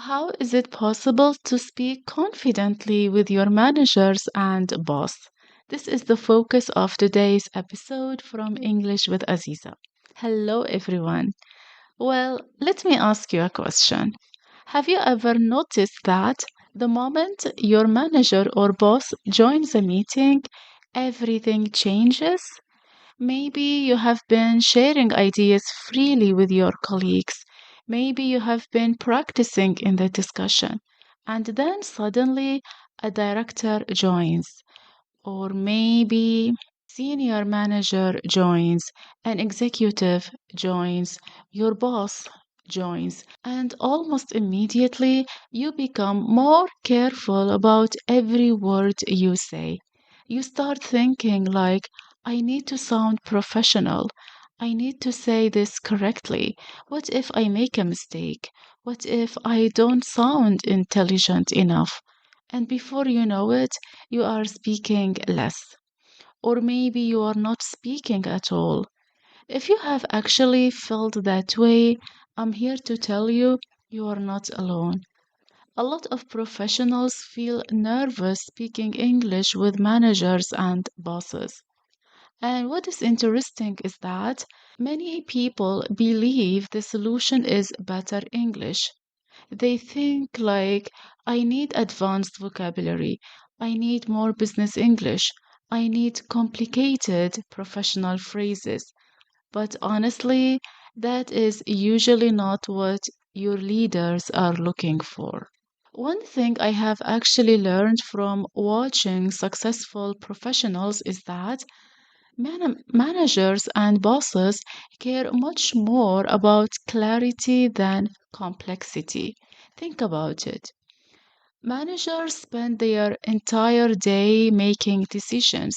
How is it possible to speak confidently with your managers and boss? This is the focus of today's episode from English with Aziza. Hello, everyone. Well, let me ask you a question. Have you ever noticed that the moment your manager or boss joins a meeting, everything changes? Maybe you have been sharing ideas freely with your colleagues. Maybe you have been practicing in the discussion. And then suddenly a director joins, or maybe senior manager joins, an executive joins, your boss joins, and almost immediately you become more careful about every word you say. You start thinking like, I need to sound professional. I need to say this correctly. What if I make a mistake? What if I don't sound intelligent enough? And before you know it, you are speaking less. Or maybe you are not speaking at all. If you have actually felt that way, I'm here to tell you you are not alone. A lot of professionals feel nervous speaking English with managers and bosses. And what is interesting is that many people believe the solution is better English. They think like, I need advanced vocabulary, I need more business English, I need complicated professional phrases. But honestly, that is usually not what your leaders are looking for. One thing I have actually learned from watching successful professionals is that managers and bosses care much more about clarity than complexity. Think about it. Managers spend their entire day making decisions.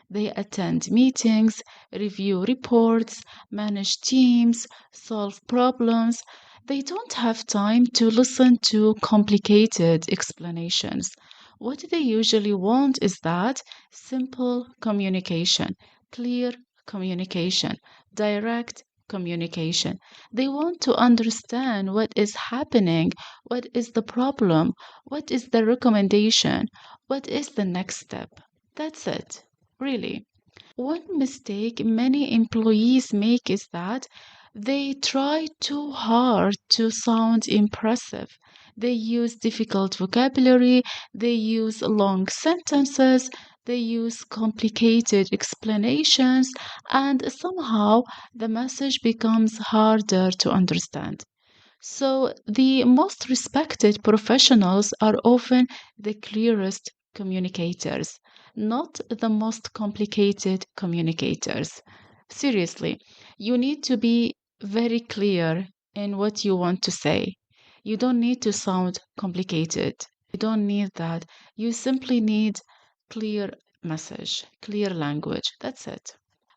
They attend meetings, review reports, manage teams, solve problems. They don't have time to listen to complicated explanations. What they usually want is that simple communication, clear communication, direct communication. They want to understand what is happening, what is the problem, what is the recommendation, what is the next step. That's it, really. One mistake many employees make is that they try too hard to sound impressive. They use difficult vocabulary, they use long sentences, they use complicated explanations, and somehow the message becomes harder to understand. So, the most respected professionals are often the clearest communicators, not the most complicated communicators. Seriously, you need to be very clear in what you want to say. You don't need to sound complicated. You don't need that. You simply need clear message, clear language. That's it.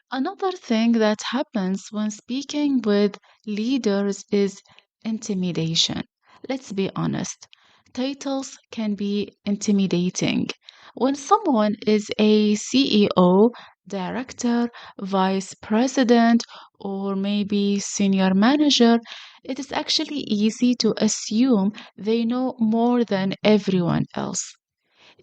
Another thing that happens when speaking with leaders is intimidation. Let's be honest, titles can be intimidating. When someone is a CEO, director, vice president, or maybe senior manager, it is actually easy to assume they know more than everyone else.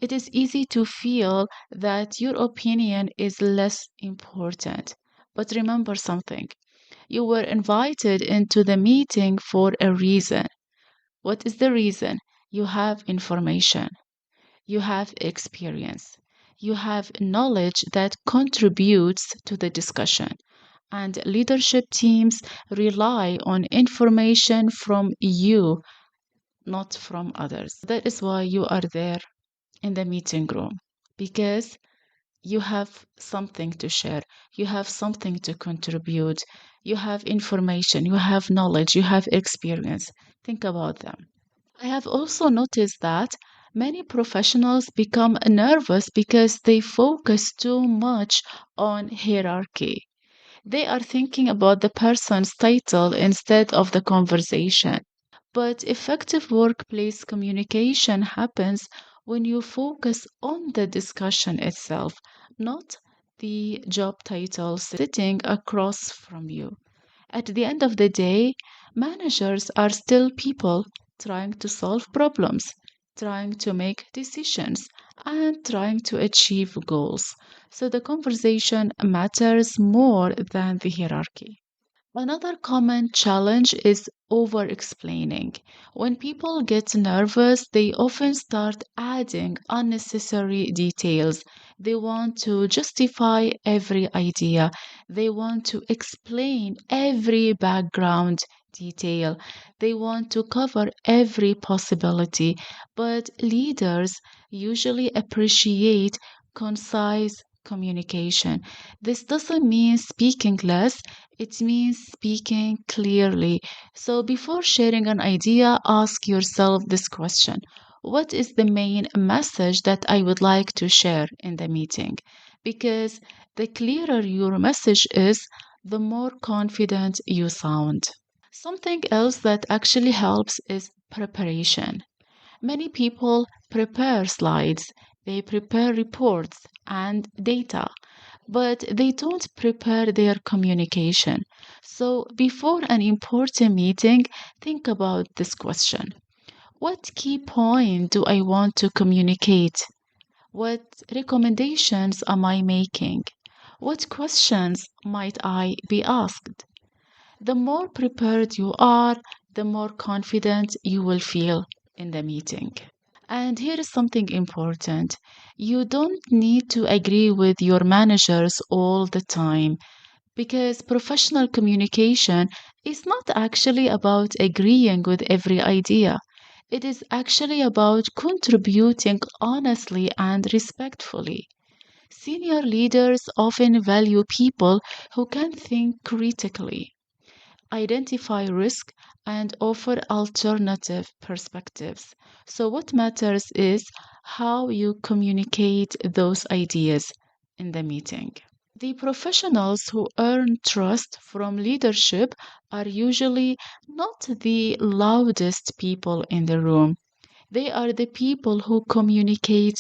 It is easy to feel that your opinion is less important. But remember something, you were invited into the meeting for a reason. What is the reason? You have information, you have experience, you have knowledge that contributes to the discussion. And leadership teams rely on information from you, not from others. That is why you are there in the meeting room because you have something to share, you have something to contribute, you have information, you have knowledge, you have experience. Think about them. I have also noticed that many professionals become nervous because they focus too much on hierarchy. They are thinking about the person's title instead of the conversation. But effective workplace communication happens when you focus on the discussion itself, not the job title sitting across from you. At the end of the day, managers are still people, trying to solve problems, trying to make decisions, and trying to achieve goals. So the conversation matters more than the hierarchy. Another common challenge is over explaining. When people get nervous, they often start adding unnecessary details. They want to justify every idea, they want to explain every background detail, they want to cover every possibility. But leaders usually appreciate concise communication. This doesn't mean speaking less, it means speaking clearly. So before sharing an idea, ask yourself this question: what is the main message that I would like to share in the meeting? Because the clearer your message is, the more confident you sound. Something else that actually helps is preparation. Many people prepare slides, they prepare reports and data, but they don't prepare their communication. So, before an important meeting, think about this question: what key point do I want to communicate? What recommendations am I making? What questions might I be asked? The more prepared you are, the more confident you will feel in the meeting. And here is something important: you don't need to agree with your managers all the time, because professional communication is not actually about agreeing with every idea. It is actually about contributing honestly and respectfully. Senior leaders often value people who can think critically, identify risk, and offer alternative perspectives. So, what matters is how you communicate those ideas in the meeting. The professionals who earn trust from leadership are usually not the loudest people in the room. They are the people who communicate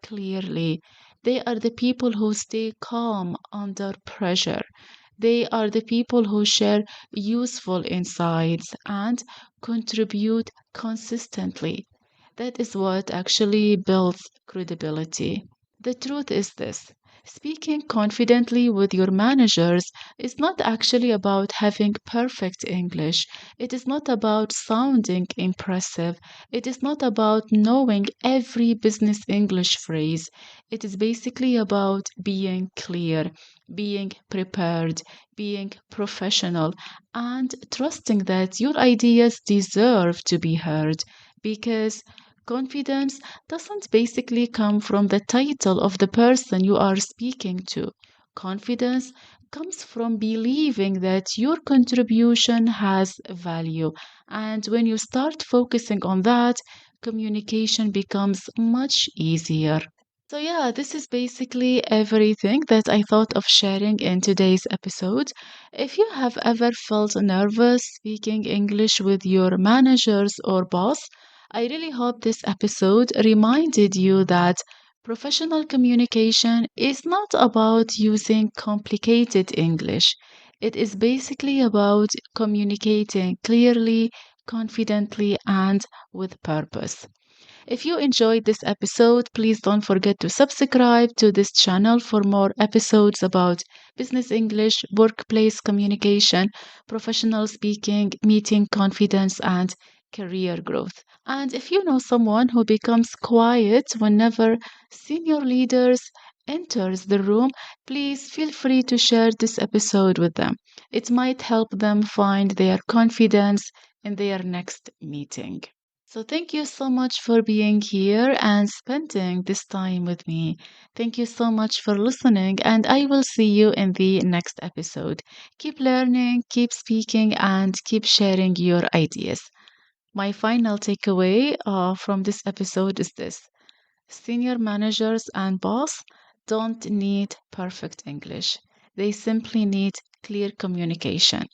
clearly. They are the people who stay calm under pressure. They are the people who share useful insights and contribute consistently. That is what actually builds credibility. The truth is this: speaking confidently with your managers is not actually about having perfect English. It is not about sounding impressive. It is not about knowing every business English phrase. It is basically about being clear, being prepared, being professional, and trusting that your ideas deserve to be heard, because confidence doesn't basically come from the title of the person you are speaking to. Confidence comes from believing that your contribution has value. And when you start focusing on that, communication becomes much easier. So, yeah, this is basically everything that I thought of sharing in today's episode. If you have ever felt nervous speaking English with your managers or boss, I really hope this episode reminded you that professional communication is not about using complicated English. It is basically about communicating clearly, confidently, and with purpose. If you enjoyed this episode, please don't forget to subscribe to this channel for more episodes about business English, workplace communication, professional speaking, meeting confidence, and career growth. And if you know someone who becomes quiet whenever senior leaders enters the room, please feel free to share this episode with them. It might help them find their confidence in their next meeting. So, thank you so much for being here and spending this time with me. Thank you so much for listening, and I will see you in the next episode. Keep learning, keep speaking, and keep sharing your ideas. My final takeaway from this episode is this: senior managers and boss don't need perfect English, they simply need clear communication.